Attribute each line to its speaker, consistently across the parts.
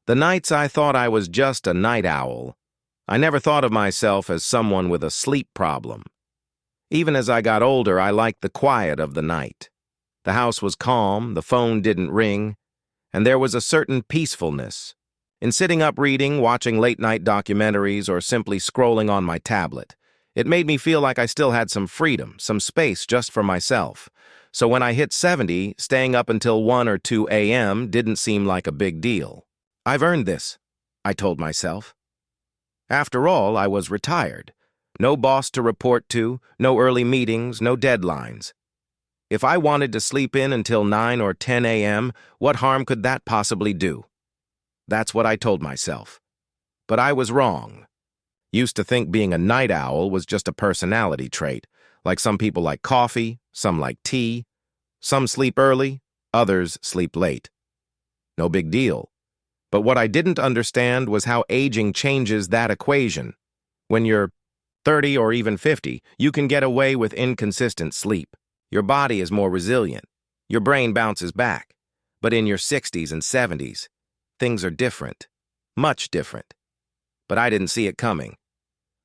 Speaker 1: The nights I thought I was just a night owl, I never thought of myself as someone with a sleep problem. Even as I got older, I liked the quiet of the night. The house was calm, the phone didn't ring, and there was a certain peacefulness in sitting up reading, watching late-night documentaries, or simply scrolling on my tablet. It made me feel like I still had some freedom, some space just for myself. So when I hit 70, staying up until 1 or 2 a.m. didn't seem like a big deal. I've earned this, I told myself. After all, I was retired. No boss to report to, no early meetings, no deadlines. If I wanted to sleep in until 9 or 10 a.m., what harm could that possibly do? That's what I told myself. But I was wrong. Used to think being a night owl was just a personality trait. Like some people like coffee, some like tea. Some sleep early, others sleep late. No big deal. But what I didn't understand was how aging changes that equation. When you're 30 or even 50, you can get away with inconsistent sleep. Your body is more resilient. Your brain bounces back. But in your 60s and 70s, things are different. Much different. But I didn't see it coming.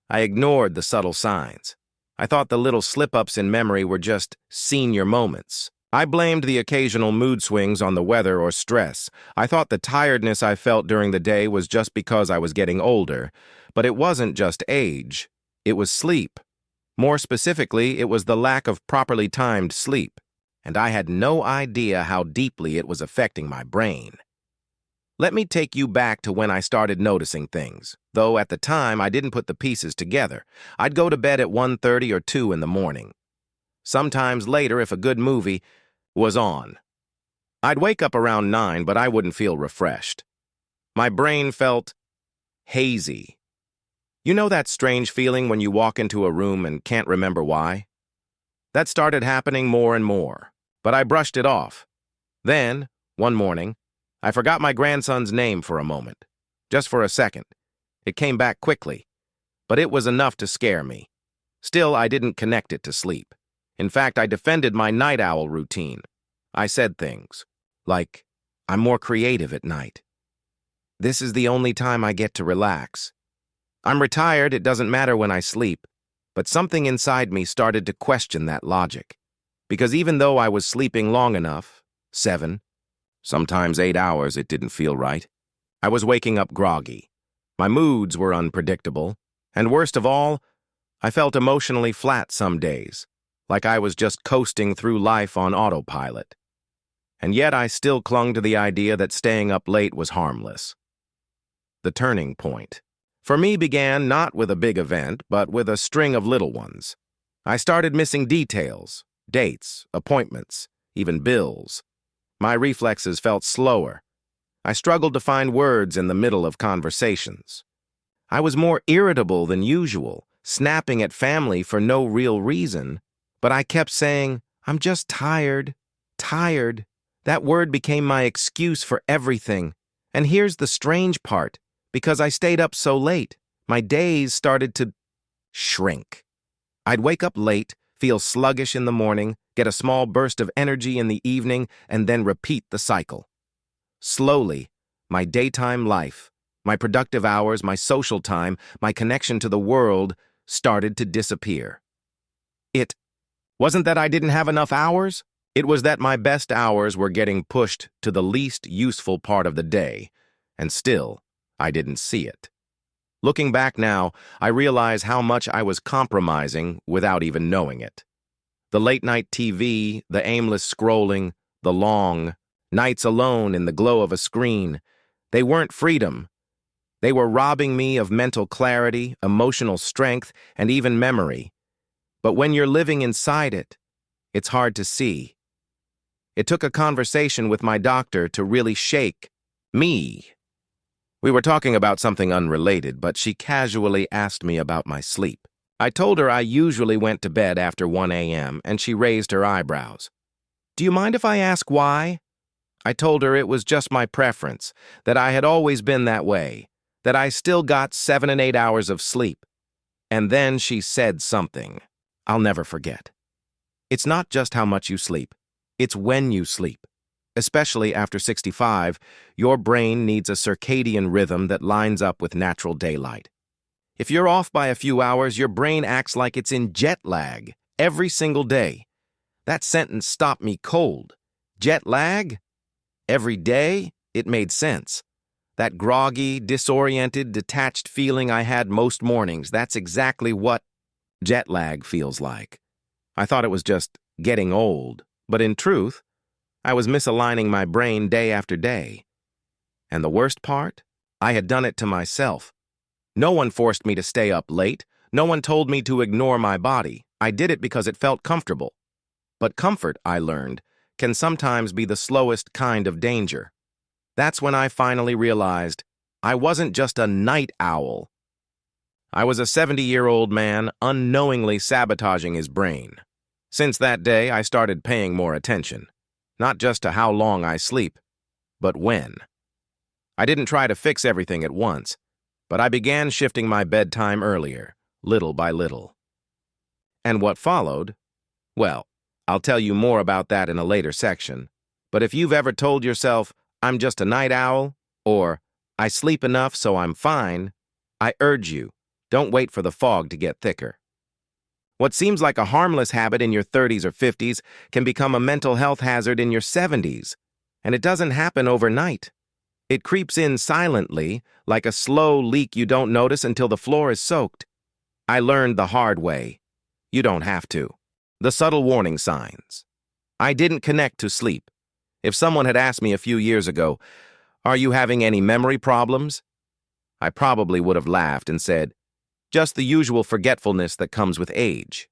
Speaker 1: I ignored the subtle signs. I thought the little slip-ups in memory were just senior moments. I blamed the occasional mood swings on the weather or stress. I thought the tiredness I felt during the day was just because I was getting older. But it wasn't just age. It was sleep. More specifically, it was the lack of properly timed sleep. And I had no idea how deeply it was affecting my brain. Let me take you back to when I started noticing things, though at the time I didn't put the pieces together. I'd go to bed at 1:30 or 2 in the morning. Sometimes later if a good movie was on. I'd wake up around 9, but I wouldn't feel refreshed. My brain felt hazy. You know that strange feeling when you walk into a room and can't remember why? That started happening more and more, but I brushed it off. Then, one morning, I forgot my grandson's name for a moment. Just for a second. It came back quickly, but it was enough to scare me. Still, I didn't connect it to sleep. In fact, I defended my night owl routine. I said things like, I'm more creative at night. This is the only time I get to relax. I'm retired, it doesn't matter when I sleep. But something inside me started to question that logic. Because even though I was sleeping long enough, 7, sometimes 8 hours, it didn't feel right. I was waking up groggy. My moods were unpredictable. And worst of all, I felt emotionally flat some days, like I was just coasting through life on autopilot. And yet I still clung to the idea that staying up late was harmless. The turning point, for me, began not with a big event, but with a string of little ones. I started missing details, dates, appointments, even bills. My reflexes felt slower. I struggled to find words in the middle of conversations. I was more irritable than usual, snapping at family for no real reason. But I kept saying, I'm just tired, tired. That word became my excuse for everything. And here's the strange part. Because I stayed up so late, my days started to shrink. I'd wake up late, feel sluggish in the morning, get a small burst of energy in the evening, and then repeat the cycle. Slowly, my daytime life, my productive hours, my social time, my connection to the world started to disappear. It wasn't that I didn't have enough hours. It was that my best hours were getting pushed to the least useful part of the day, and still, I didn't see it. Looking back now, I realize how much I was compromising without even knowing it. The late-night TV, the aimless scrolling, the long nights alone in the glow of a screen, they weren't freedom. They were robbing me of mental clarity, emotional strength, and even memory. But when you're living inside it, it's hard to see. It took a conversation with my doctor to really shake me. We were talking about something unrelated, but she casually asked me about my sleep. I told her I usually went to bed after 1 a.m., and she raised her eyebrows. Do you mind if I ask why? I told her it was just my preference, that I had always been that way, that I still got 7 and 8 hours of sleep. And then she said something I'll never forget. It's not just how much you sleep, it's when you sleep. Especially after 65, your brain needs a circadian rhythm that lines up with natural daylight. If you're off by a few hours, your brain acts like it's in jet lag every single day. That sentence stopped me cold. Jet lag? Every day? It made sense. That groggy, disoriented, detached feeling I had most mornings, that's exactly what jet lag feels like. I thought it was just getting old, but in truth, I was misaligning my brain day after day. And the worst part? I had done it to myself. No one forced me to stay up late. No one told me to ignore my body. I did it because it felt comfortable. But comfort, I learned, can sometimes be the slowest kind of danger. That's when I finally realized I wasn't just a night owl. I was a 70-year-old man unknowingly sabotaging his brain. Since that day, I started paying more attention, not just to how long I sleep, but when. I didn't try to fix everything at once, but I began shifting my bedtime earlier, little by little. And what followed? Well, I'll tell you more about that in a later section, but if you've ever told yourself, "I'm just a night owl," or "I sleep enough so I'm fine," I urge you, don't wait for the fog to get thicker. What seems like a harmless habit in your 30s or 50s can become a mental health hazard in your 70s, and it doesn't happen overnight. It creeps in silently, like a slow leak you don't notice until the floor is soaked. I learned the hard way. You don't have to. The subtle warning signs. I didn't connect to sleep. If someone had asked me a few years ago, "Are you having any memory problems?" I probably would have laughed and said, "Just the usual forgetfulness that comes with age."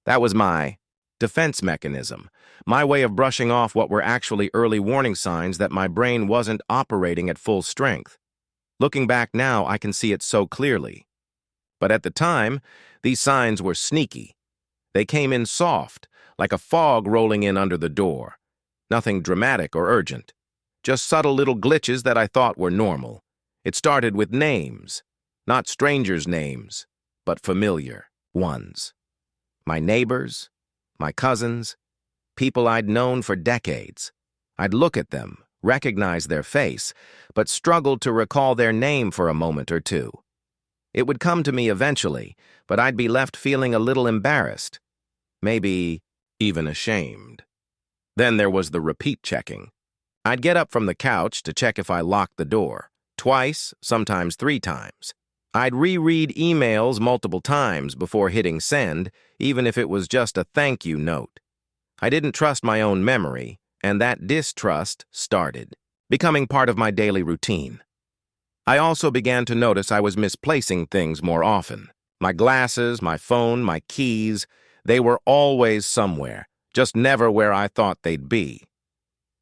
Speaker 1: That was my defense mechanism, my way of brushing off what were actually early warning signs that my brain wasn't operating at full strength. Looking back now, I can see it so clearly. But at the time, these signs were sneaky. They came in soft, like a fog rolling in under the door. Nothing dramatic or urgent. Just subtle little glitches that I thought were normal. It started with names. Not strangers' names, but familiar ones. My neighbors, my cousins, people I'd known for decades. I'd look at them, recognize their face, but struggled to recall their name for a moment or two. It would come to me eventually, but I'd be left feeling a little embarrassed, maybe even ashamed. Then there was the repeat checking. I'd get up from the couch to check if I locked the door, twice, sometimes 3 times. I'd reread emails multiple times before hitting send, even if it was just a thank you note. I didn't trust my own memory, and that distrust started, becoming part of my daily routine. I also began to notice I was misplacing things more often. My glasses, my phone, my keys, they were always somewhere, just never where I thought they'd be.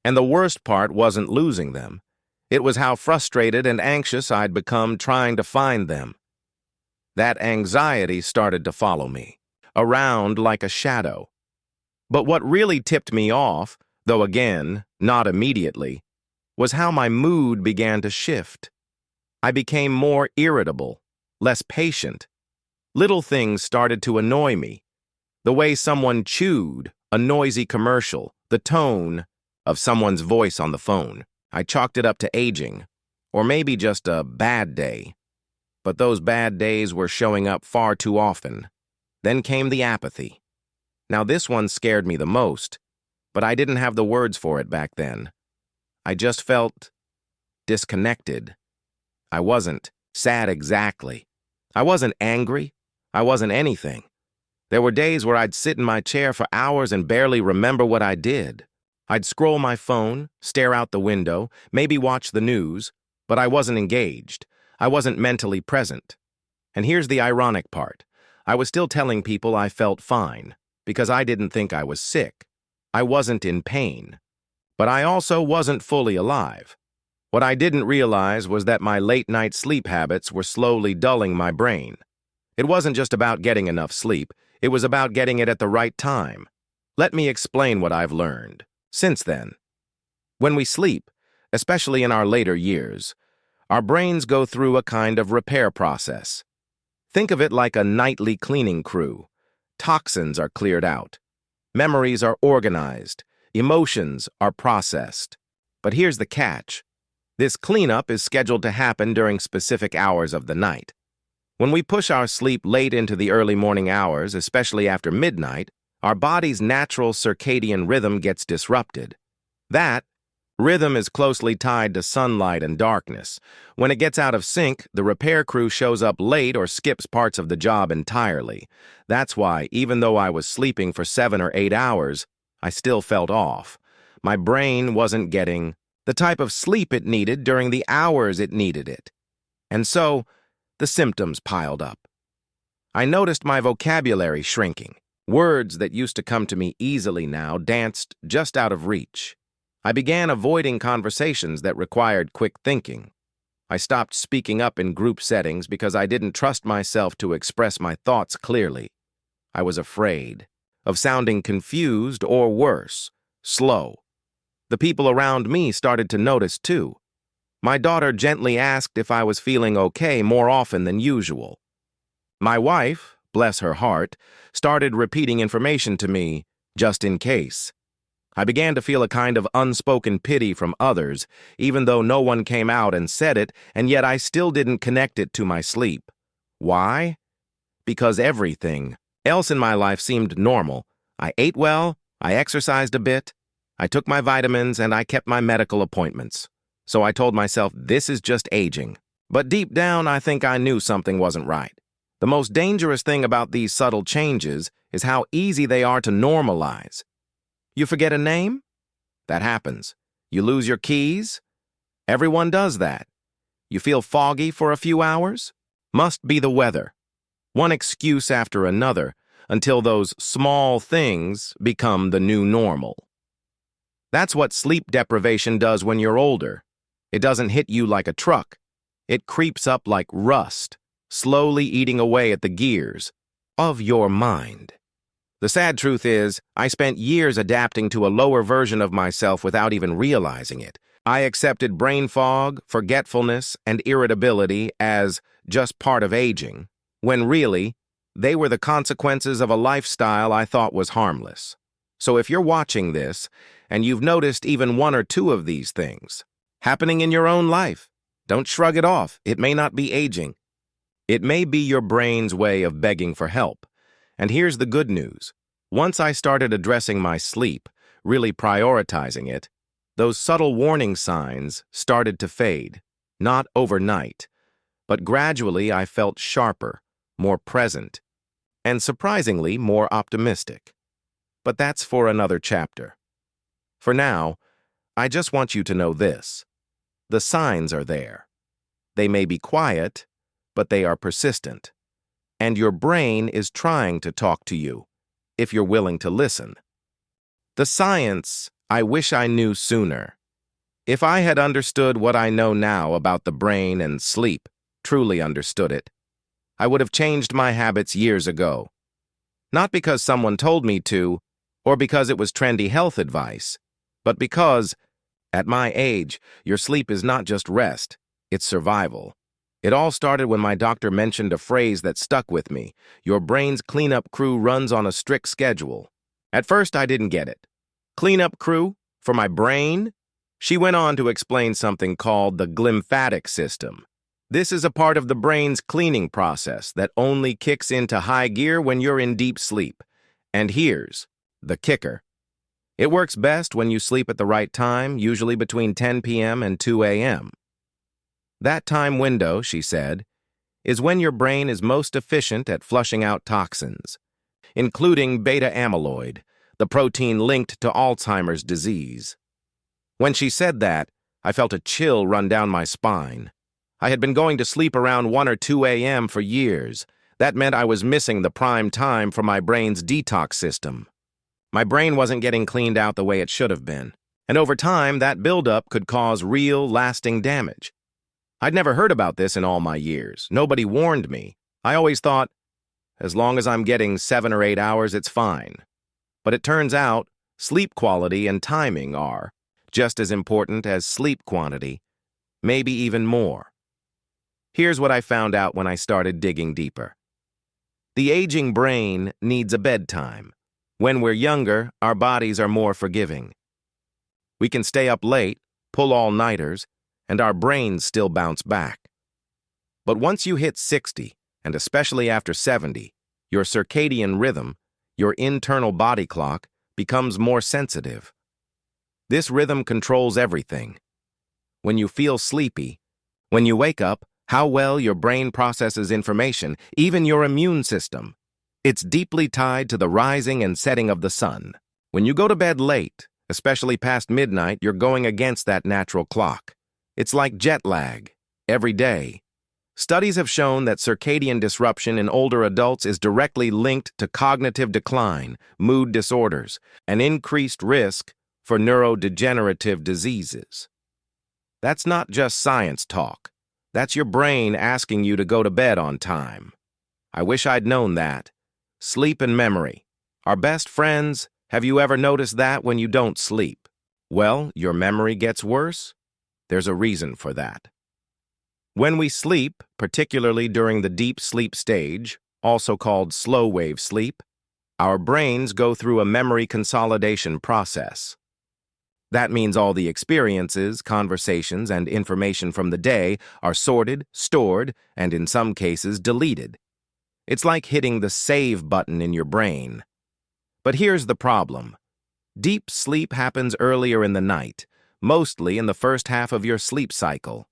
Speaker 1: And the worst part wasn't losing them. It was how frustrated and anxious I'd become trying to find them. That anxiety started to follow me, around like a shadow. But what really tipped me off, though again, not immediately, was how my mood began to shift. I became more irritable, less patient. Little things started to annoy me. The way someone chewed, a noisy commercial, the tone of someone's voice on the phone. I chalked it up to aging, or maybe just a bad day. But those bad days were showing up far too often. Then came the apathy. Now this one scared me the most, but I didn't have the words for it back then. I just felt disconnected. I wasn't sad exactly. I wasn't angry. I wasn't anything. There were days where I'd sit in my chair for hours and barely remember what I did. I'd scroll my phone, stare out the window, maybe watch the news, but I wasn't engaged. I wasn't mentally present. And here's the ironic part. I was still telling people I felt fine, because I didn't think I was sick. I wasn't in pain. But I also wasn't fully alive. What I didn't realize was that my late-night sleep habits were slowly dulling my brain. It wasn't just about getting enough sleep, it was about getting it at the right time. Let me explain what I've learned. Since then, when we sleep, especially in our later years, our brains go through a kind of repair process. Think of it like a nightly cleaning crew. Toxins are cleared out. Memories are organized. Emotions are processed. But here's the catch. This cleanup is scheduled to happen during specific hours of the night. When we push our sleep late into the early morning hours, especially after midnight, our body's natural circadian rhythm gets disrupted. That rhythm is closely tied to sunlight and darkness. When it gets out of sync, the repair crew shows up late or skips parts of the job entirely. That's why, even though I was sleeping for 7 or 8 hours, I still felt off. My brain wasn't getting the type of sleep it needed during the hours it needed it. And so, the symptoms piled up. I noticed my vocabulary shrinking. Words that used to come to me easily now danced just out of reach. I began avoiding conversations that required quick thinking. I stopped speaking up in group settings because I didn't trust myself to express my thoughts clearly. I was afraid of sounding confused or worse, slow. The people around me started to notice too. My daughter gently asked if I was feeling okay more often than usual. My wife, bless her heart, started repeating information to me just in case. I began to feel a kind of unspoken pity from others, even though no one came out and said it, and yet I still didn't connect it to my sleep. Why? Because everything else in my life seemed normal. I ate well, I exercised a bit, I took my vitamins, and I kept my medical appointments. So I told myself, this is just aging. But deep down, I think I knew something wasn't right. The most dangerous thing about these subtle changes is how easy they are to normalize. You forget a name? That happens. You lose your keys? Everyone does that. You feel foggy for a few hours? Must be the weather. One excuse after another until those small things become the new normal. That's what sleep deprivation does when you're older. It doesn't hit you like a truck. It creeps up like rust, slowly eating away at the gears of your mind. The sad truth is, I spent years adapting to a lower version of myself without even realizing it. I accepted brain fog, forgetfulness, and irritability as just part of aging, when really, they were the consequences of a lifestyle I thought was harmless. So if you're watching this, and you've noticed even one or two of these things happening in your own life, don't shrug it off. It may not be aging. It may be your brain's way of begging for help. And here's the good news. Once I started addressing my sleep, really prioritizing it, those subtle warning signs started to fade. Not overnight, but gradually I felt sharper, more present, and surprisingly more optimistic. But that's for another chapter. For now, I just want you to know this. The signs are there. They may be quiet, but they are persistent. And your brain is trying to talk to you, if you're willing to listen. The science, I wish I knew sooner. If I had understood what I know now about the brain and sleep, truly understood it, I would have changed my habits years ago. Not because someone told me to, or because it was trendy health advice, but because, at my age, your sleep is not just rest, it's survival. It all started when my doctor mentioned a phrase that stuck with me. Your brain's cleanup crew runs on a strict schedule. At first, I didn't get it. Cleanup crew? For my brain? She went on to explain something called the glymphatic system. This is a part of the brain's cleaning process that only kicks into high gear when you're in deep sleep. And here's the kicker. It works best when you sleep at the right time, usually between 10 p.m. and 2 a.m. That time window, she said, is when your brain is most efficient at flushing out toxins, including beta amyloid, the protein linked to Alzheimer's disease. When she said that, I felt a chill run down my spine. I had been going to sleep around 1 or 2 a.m. for years. That meant I was missing the prime time for my brain's detox system. My brain wasn't getting cleaned out the way it should have been, and over time, that buildup could cause real, lasting damage. I'd never heard about this in all my years. Nobody warned me. I always thought, as long as I'm getting 7 or 8 hours, it's fine. But it turns out, sleep quality and timing are just as important as sleep quantity, maybe even more. Here's what I found out when I started digging deeper. The aging brain needs a bedtime. When we're younger, our bodies are more forgiving. We can stay up late, pull all-nighters, and our brains still bounce back. But once you hit 60, and especially after 70, your circadian rhythm, your internal body clock, becomes more sensitive. This rhythm controls everything. When you feel sleepy, when you wake up, how well your brain processes information, even your immune system. It's deeply tied to the rising and setting of the sun. When you go to bed late, especially past midnight, you're going against that natural clock. It's like jet lag, every day. Studies have shown that circadian disruption in older adults is directly linked to cognitive decline, mood disorders, and increased risk for neurodegenerative diseases. That's not just science talk. That's your brain asking you to go to bed on time. I wish I'd known that. Sleep and memory. Our best friends. Have you ever noticed that when you don't sleep? Well, your memory gets worse? There's a reason for that. When we sleep, particularly during the deep sleep stage, also called slow-wave sleep, our brains go through a memory consolidation process. That means all the experiences, conversations, and information from the day are sorted, stored, and in some cases deleted. It's like hitting the save button in your brain. But here's the problem. Deep sleep happens earlier in the night, mostly in the first half of your sleep cycle.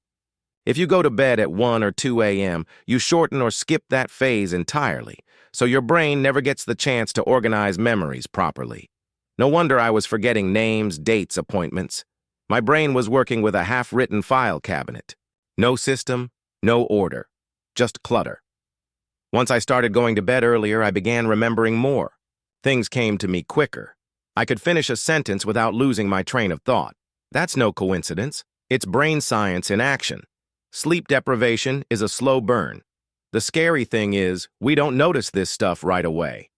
Speaker 1: If you go to bed at 1 or 2 a.m., you shorten or skip that phase entirely, so your brain never gets the chance to organize memories properly. No wonder I was forgetting names, dates, appointments. My brain was working with a half-written file cabinet. No system, no order, just clutter. Once I started going to bed earlier, I began remembering more. Things came to me quicker. I could finish a sentence without losing my train of thought. That's no coincidence. It's brain science in action. Sleep deprivation is a slow burn. The scary thing is, we don't notice this stuff right away.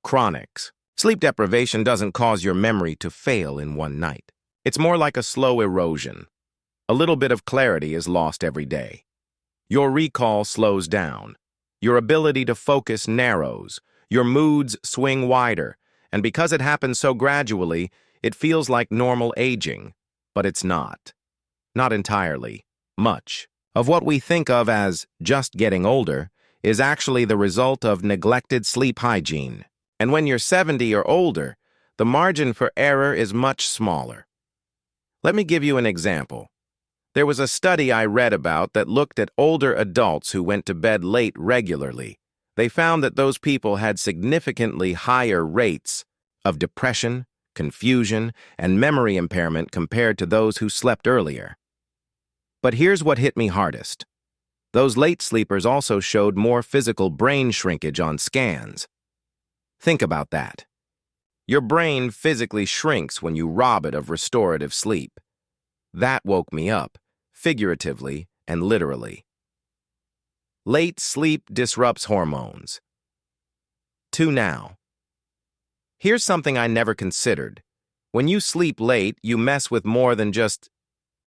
Speaker 1: Chronics. Sleep deprivation doesn't cause your memory to fail in one night. It's more like a slow erosion. A little bit of clarity is lost every day. Your recall slows down. Your ability to focus narrows. Your moods swing wider. And because it happens so gradually, it feels like normal aging. But it's not. Not entirely. Much of what we think of as just getting older is actually the result of neglected sleep hygiene. And when you're 70 or older, the margin for error is much smaller. Let me give you an example. There was a study I read about that looked at older adults who went to bed late regularly. They found that those people had significantly higher rates of depression, confusion, and memory impairment compared to those who slept earlier. But here's what hit me hardest. Those late sleepers also showed more physical brain shrinkage on scans. Think about that. Your brain physically shrinks when you rob it of restorative sleep. That woke me up, figuratively and literally. Late sleep disrupts hormones. Now. Here's something I never considered. When you sleep late, you mess with more than just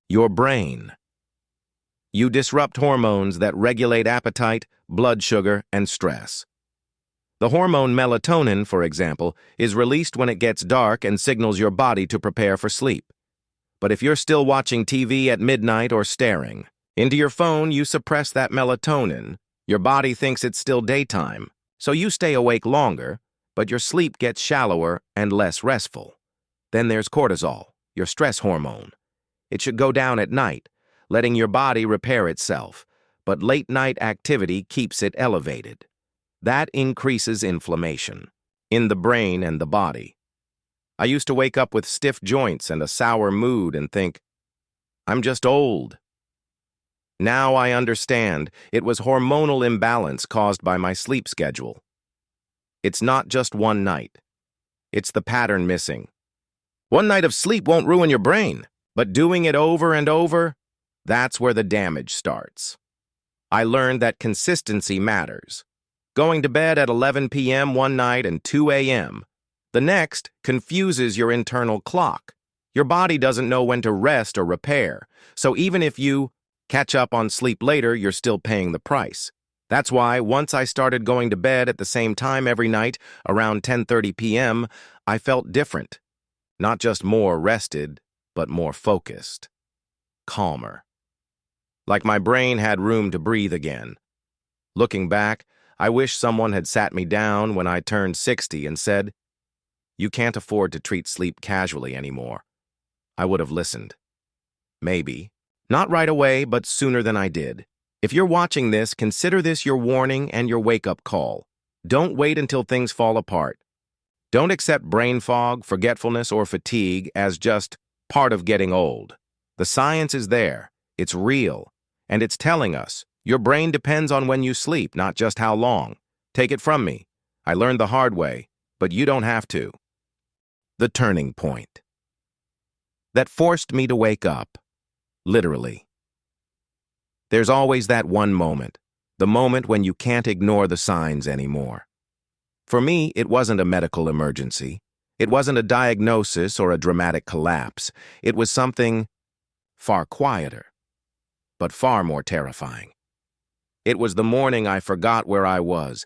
Speaker 1: your brain. You disrupt hormones that regulate appetite, blood sugar, and stress. The hormone melatonin, for example, is released when it gets dark and signals your body to prepare for sleep. But if you're still watching TV at midnight or staring into your phone, you suppress that melatonin. Your body thinks it's still daytime, so you stay awake longer, but your sleep gets shallower and less restful. Then there's cortisol, your stress hormone. It should go down at night, letting your body repair itself, but late-night activity keeps it elevated. That increases inflammation in the brain and the body. I used to wake up with stiff joints and a sour mood and think, I'm just old. Now I understand it was hormonal imbalance caused by my sleep schedule. It's not just one night. It's the pattern missing. One night of sleep won't ruin your brain, but doing it over and over, that's where the damage starts. I learned that consistency matters. Going to bed at 11 p.m. one night and 2 a.m. the next confuses your internal clock. Your body doesn't know when to rest or repair, so even if you catch up on sleep later, you're still paying the price. That's why once I started going to bed at the same time every night, around 10:30 p.m., I felt different. Not just more rested, but more focused, calmer. Like my brain had room to breathe again. Looking back, I wish someone had sat me down when I turned 60 and said, "You can't afford to treat sleep casually anymore." I would have listened. Maybe. Not right away, but sooner than I did. If you're watching this, consider this your warning and your wake-up call. Don't wait until things fall apart. Don't accept brain fog, forgetfulness, or fatigue as just part of getting old. The science is there, it's real, and it's telling us your brain depends on when you sleep, not just how long. Take it from me. I learned the hard way, but you don't have to. The turning point. That forced me to wake up, literally. There's always that one moment, the moment when you can't ignore the signs anymore. For me, it wasn't a medical emergency. It wasn't a diagnosis or a dramatic collapse. It was something far quieter, but far more terrifying. It was the morning I forgot where I was.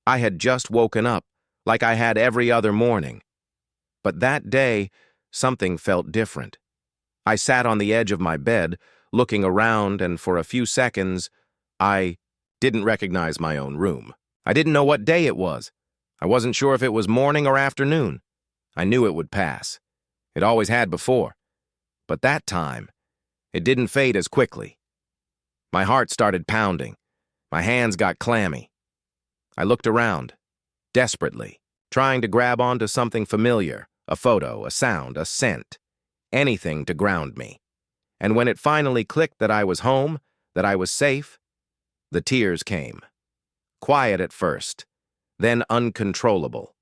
Speaker 1: I had just woken up, like I had every other morning. But that day, something felt different. I sat on the edge of my bed, looking around, and for a few seconds, I didn't recognize my own room. I didn't know what day it was. I wasn't sure if it was morning or afternoon. I knew it would pass. It always had before. But that time, it didn't fade as quickly. My heart started pounding. My hands got clammy. I looked around, desperately, trying to grab onto something familiar, a photo, a sound, a scent, anything to ground me. And when it finally clicked that I was home, that I was safe, the tears came. Quiet at first, then uncontrollable.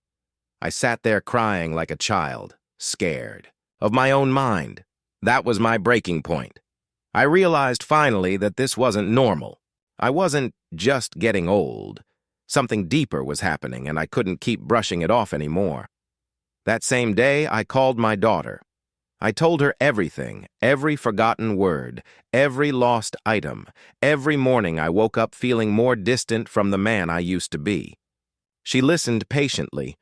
Speaker 1: I sat there crying like a child, scared, of my own mind. That was my breaking point. I realized finally that this wasn't normal. I wasn't just getting old. Something deeper was happening, and I couldn't keep brushing it off anymore. That same day, I called my daughter. I told her everything, every forgotten word, every lost item. Every morning I woke up feeling more distant from the man I used to be. She listened patiently,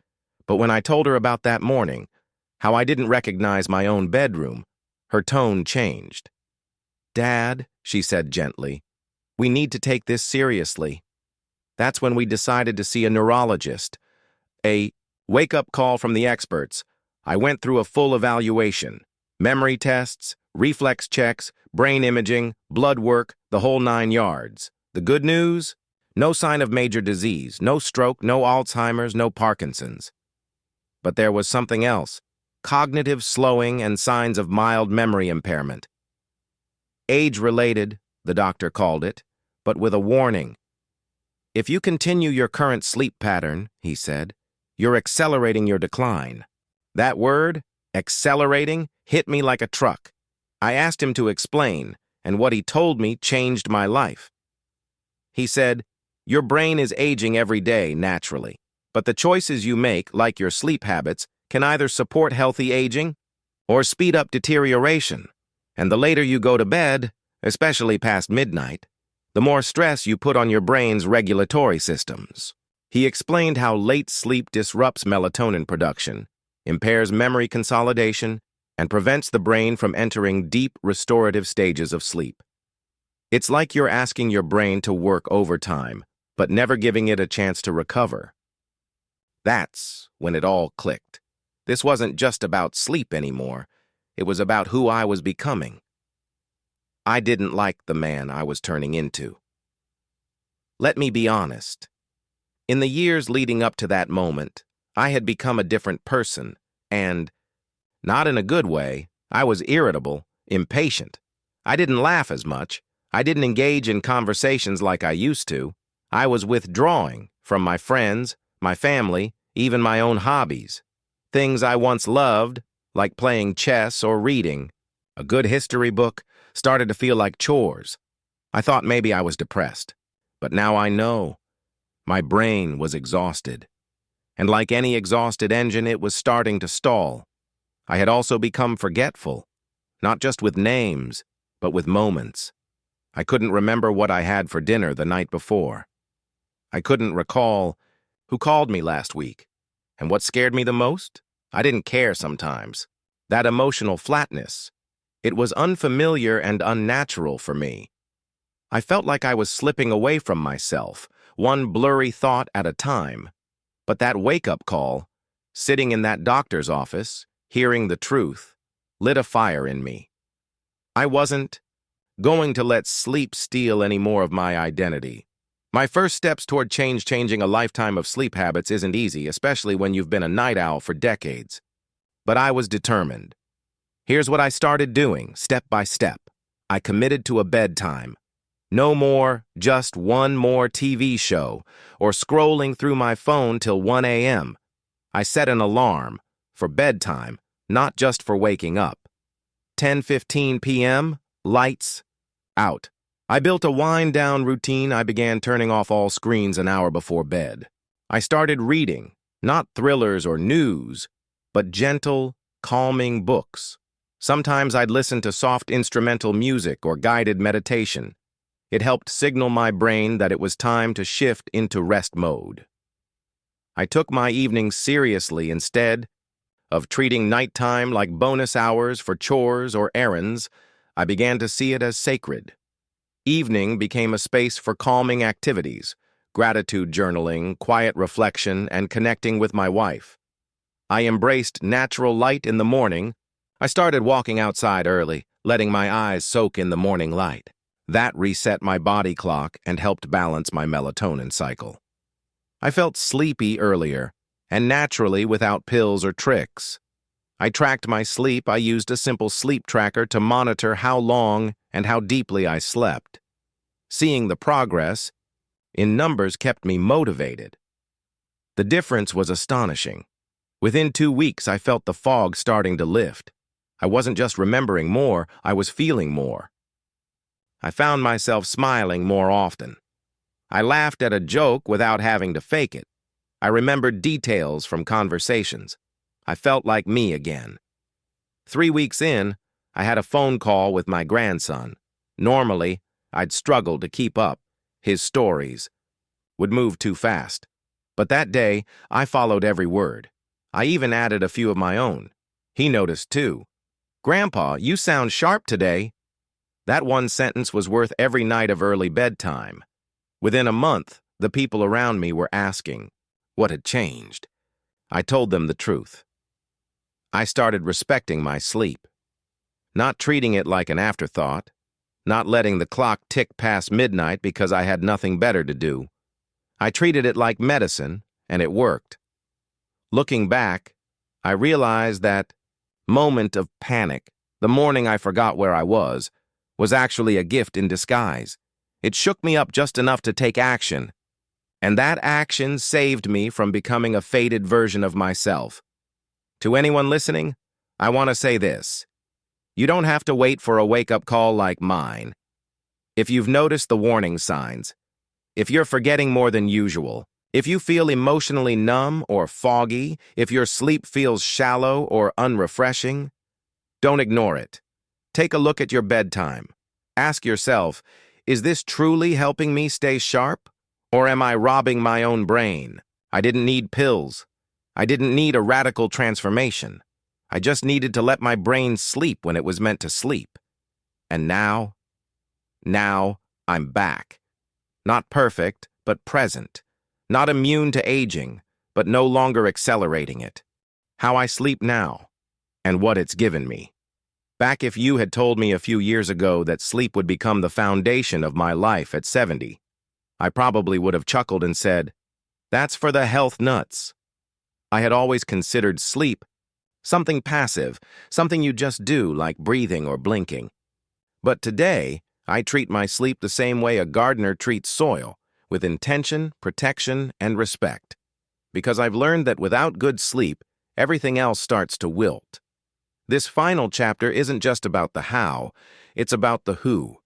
Speaker 1: but when I told her about that morning, how I didn't recognize my own bedroom, her tone changed. "Dad," she said gently, "we need to take this seriously." That's when we decided to see a neurologist. A wake-up call from the experts. I went through a full evaluation. Memory tests, reflex checks, brain imaging, blood work, the whole 9 yards. The good news? No sign of major disease, no stroke, no Alzheimer's, no Parkinson's. But there was something else. Cognitive slowing and signs of mild memory impairment. Age-related, the doctor called it, but with a warning. "If you continue your current sleep pattern," he said, "you're accelerating your decline." That word, accelerating, hit me like a truck. I asked him to explain, and what he told me changed my life. He said, "Your brain is aging every day naturally, but the choices you make, like your sleep habits, can either support healthy aging or speed up deterioration. And the later you go to bed, especially past midnight, the more stress you put on your brain's regulatory systems." He explained how late sleep disrupts melatonin production, impairs memory consolidation, and prevents the brain from entering deep restorative stages of sleep. It's like you're asking your brain to work overtime, but never giving it a chance to recover. That's when it all clicked. This wasn't just about sleep anymore. It was about who I was becoming. I didn't like the man I was turning into. Let me be honest. In the years leading up to that moment, I had become a different person, and, not in a good way, I was irritable, impatient. I didn't laugh as much. I didn't engage in conversations like I used to. I was withdrawing from my friends, my family, even my own hobbies. Things I once loved, like playing chess or reading, a good history book, started to feel like chores. I thought maybe I was depressed, but now I know. My brain was exhausted. And like any exhausted engine, it was starting to stall. I had also become forgetful, not just with names, but with moments. I couldn't remember what I had for dinner the night before. I couldn't recall who called me last week. And what scared me the most? I didn't care sometimes. That emotional flatness, It was unfamiliar and unnatural for me. I felt like I was slipping away from myself, one blurry thought at a time. But that wake-up call, sitting in that doctor's office, hearing the truth, lit a fire in me. I wasn't going to let sleep steal any more of my identity. My first steps toward changing a lifetime of sleep habits isn't easy, especially when you've been a night owl for decades. But I was determined. Here's what I started doing, step by step. I committed to a bedtime. No more, just one more TV show, or scrolling through my phone till 1 a.m. I set an alarm for bedtime, not just for waking up. 10:15 p.m., lights out. I built a wind-down routine. I began turning off all screens an hour before bed. I started reading, not thrillers or news, but gentle, calming books. Sometimes I'd listen to soft instrumental music or guided meditation. It helped signal my brain that it was time to shift into rest mode. I took my evenings seriously instead of treating nighttime like bonus hours for chores or errands. I began to see it as sacred. Evening became a space for calming activities, gratitude journaling, quiet reflection, and connecting with my wife. I embraced natural light in the morning. I started walking outside early, letting my eyes soak in the morning light. That reset my body clock and helped balance my melatonin cycle. I felt sleepy earlier, and naturally without pills or tricks. I tracked my sleep. I used a simple sleep tracker to monitor how long and how deeply I slept. Seeing the progress in numbers kept me motivated. The difference was astonishing. Within 2 weeks, I felt the fog starting to lift. I wasn't just remembering more, I was feeling more. I found myself smiling more often. I laughed at a joke without having to fake it. I remembered details from conversations. I felt like me again. 3 weeks in, I had a phone call with my grandson. Normally, I'd struggle to keep up. His stories would move too fast. But that day, I followed every word. I even added a few of my own. He noticed too. "Grandpa, you sound sharp today." That one sentence was worth every night of early bedtime. Within a month, the people around me were asking what had changed. I told them the truth. I started respecting my sleep, not treating it like an afterthought, not letting the clock tick past midnight because I had nothing better to do. I treated it like medicine, and it worked. Looking back, I realized that moment of panic, the morning I forgot where I was actually a gift in disguise. It shook me up just enough to take action, and that action saved me from becoming a faded version of myself. To anyone listening, I want to say this. You don't have to wait for a wake-up call like mine. If you've noticed the warning signs, if you're forgetting more than usual, if you feel emotionally numb or foggy, if your sleep feels shallow or unrefreshing, don't ignore it. Take a look at your bedtime. Ask yourself, is this truly helping me stay sharp? Or am I robbing my own brain? I didn't need pills. I didn't need a radical transformation. I just needed to let my brain sleep when it was meant to sleep. And now I'm back. Not perfect, but present. Not immune to aging, but no longer accelerating it. How I sleep now, and what it's given me. Back if you had told me a few years ago that sleep would become the foundation of my life at 70, I probably would have chuckled and said, "That's for the health nuts." I had always considered sleep something passive, something you just do like breathing or blinking. But today, I treat my sleep the same way a gardener treats soil, with intention, protection, and respect. Because I've learned that without good sleep, everything else starts to wilt. This final chapter isn't just about the how, it's about the who.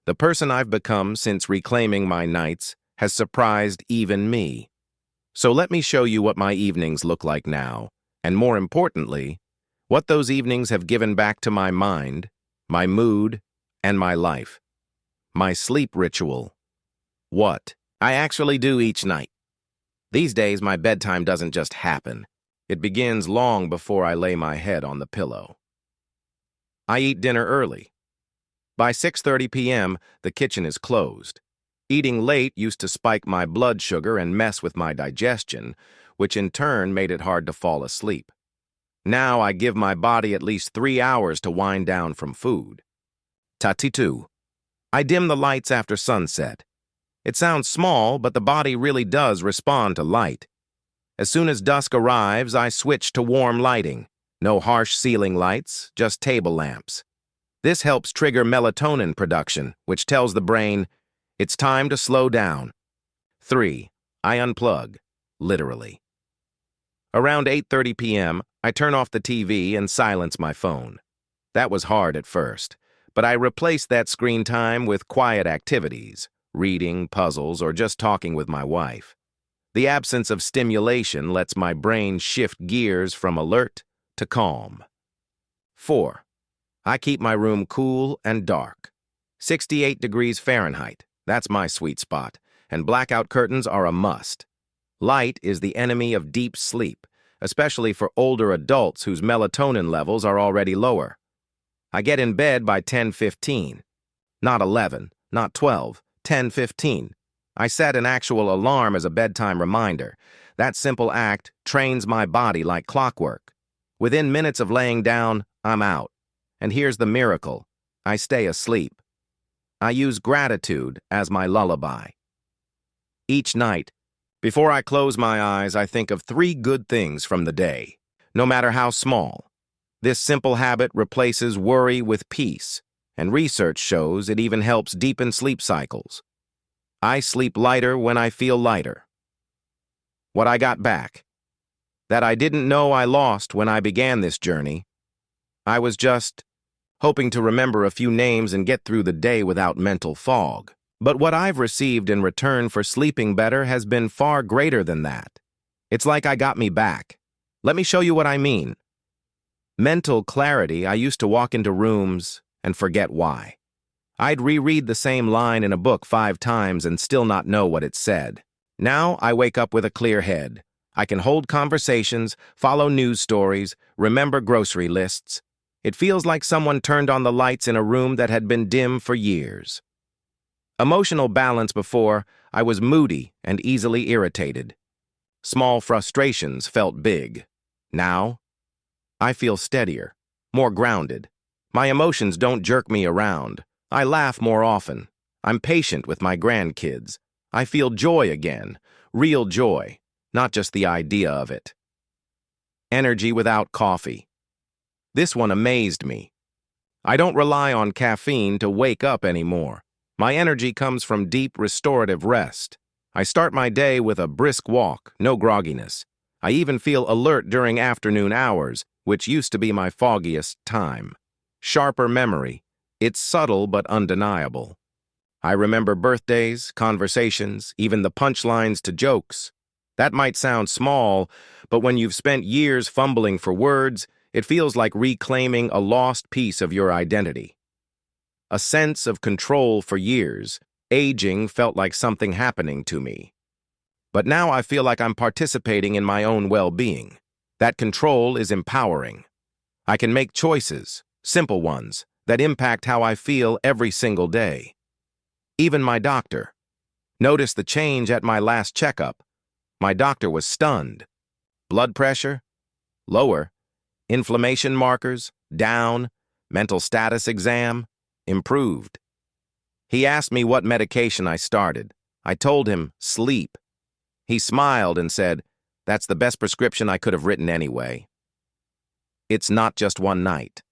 Speaker 1: The person I've become since reclaiming my nights has surprised even me. So let me show you what my evenings look like now, and more importantly, what those evenings have given back to my mind, my mood, and my life. My sleep ritual. What I actually do each night. These days, my bedtime doesn't just happen. It begins long before I lay my head on the pillow. I eat dinner early. By 6:30 p.m., the kitchen is closed. Eating late used to spike my blood sugar and mess with my digestion, which in turn made it hard to fall asleep. Now I give my body at least 3 hours to wind down from food. Tatitu. I dim the lights after sunset. It sounds small, but the body really does respond to light. As soon as dusk arrives, I switch to warm lighting. No harsh ceiling lights, just table lamps. This helps trigger melatonin production, which tells the brain, it's time to slow down. 3. I unplug, literally. Around 8:30 p.m., I turn off the TV and silence my phone. That was hard at first, but I replaced that screen time with quiet activities, reading, puzzles, or just talking with my wife. The absence of stimulation lets my brain shift gears from alert to calm. 4. I keep my room cool and dark. 68 degrees Fahrenheit, that's my sweet spot, and blackout curtains are a must. Light is the enemy of deep sleep, especially for older adults whose melatonin levels are already lower. I get in bed by 10:15. Not 11, not 12, 10:15. I set an actual alarm as a bedtime reminder. That simple act trains my body like clockwork. Within minutes of laying down, I'm out. And here's the miracle. I stay asleep. I use gratitude as my lullaby. Each night, before I close my eyes, I think of 3 good things from the day, no matter how small. This simple habit replaces worry with peace, and research shows it even helps deepen sleep cycles. I sleep lighter when I feel lighter. What I got back. That I didn't know I lost when I began this journey. I was just hoping to remember a few names and get through the day without mental fog. But what I've received in return for sleeping better has been far greater than that. It's like I got me back. Let me show you what I mean. Mental clarity. I used to walk into rooms and forget why. I'd reread the same line in a book 5 times and still not know what it said. Now I wake up with a clear head. I can hold conversations, follow news stories, remember grocery lists. It feels like someone turned on the lights in a room that had been dim for years. Emotional balance. Before, I was moody and easily irritated. Small frustrations felt big. Now, I feel steadier, more grounded. My emotions don't jerk me around. I laugh more often. I'm patient with my grandkids. I feel joy again, real joy, not just the idea of it. Energy without coffee. This one amazed me. I don't rely on caffeine to wake up anymore. My energy comes from deep, restorative rest. I start my day with a brisk walk, no grogginess. I even feel alert during afternoon hours, which used to be my foggiest time. Sharper memory. It's subtle but undeniable. I remember birthdays, conversations, even the punchlines to jokes. That might sound small, but when you've spent years fumbling for words, it feels like reclaiming a lost piece of your identity. A sense of control. For years, aging felt like something happening to me. But now I feel like I'm participating in my own well-being. That control is empowering. I can make choices, simple ones, that impact how I feel every single day. Even my doctor. Noticed the change at my last checkup. My doctor was stunned. Blood pressure? Lower. Inflammation markers? Down. Mental status exam? Improved. He asked me what medication I started. I told him, sleep. He smiled and said, that's the best prescription I could have written anyway. It's not just one night.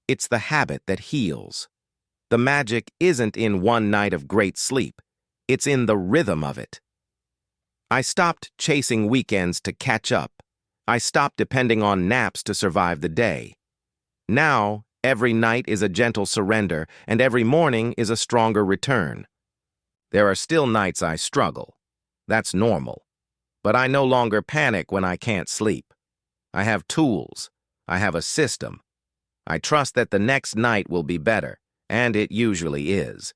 Speaker 1: It's the habit that heals. The magic isn't in one night of great sleep. It's in the rhythm of it. I stopped chasing weekends to catch up. I stopped depending on naps to survive the day. Now, every night is a gentle surrender, and every morning is a stronger return. There are still nights I struggle. That's normal. But I no longer panic when I can't sleep. I have tools. I have a system. I trust that the next night will be better, and it usually is.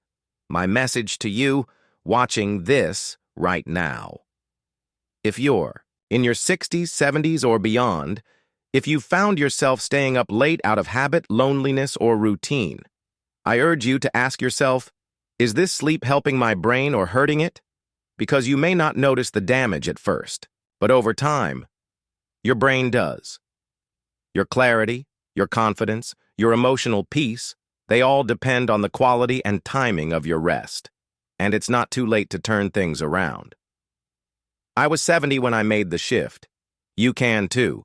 Speaker 1: My message to you, watching this right now. If you're in your 60s, 70s, or beyond, If you've found yourself staying up late out of habit, loneliness, or routine, I urge you to ask yourself, is this sleep helping my brain or hurting it? Because you may not notice the damage at first, but over time, your brain does. Your clarity, your confidence, your emotional peace, they all depend on the quality and timing of your rest. And it's not too late to turn things around. I was 70 when I made the shift. You can too.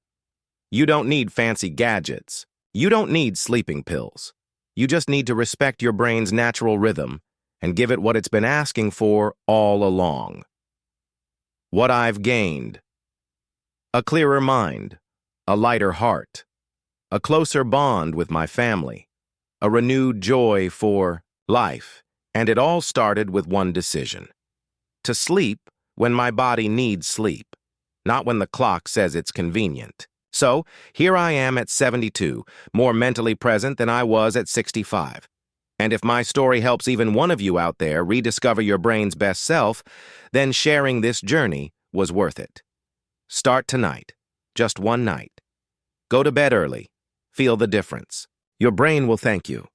Speaker 1: You don't need fancy gadgets. You don't need sleeping pills. You just need to respect your brain's natural rhythm and give it what it's been asking for all along. What I've gained: a clearer mind, a lighter heart, a closer bond with my family, a renewed joy for life, and it all started with one decision: to sleep when my body needs sleep, not when the clock says it's convenient. So, here I am at 72, more mentally present than I was at 65. And if my story helps even one of you out there rediscover your brain's best self, then sharing this journey was worth it. Start tonight, just one night. Go to bed early. Feel the difference. Your brain will thank you.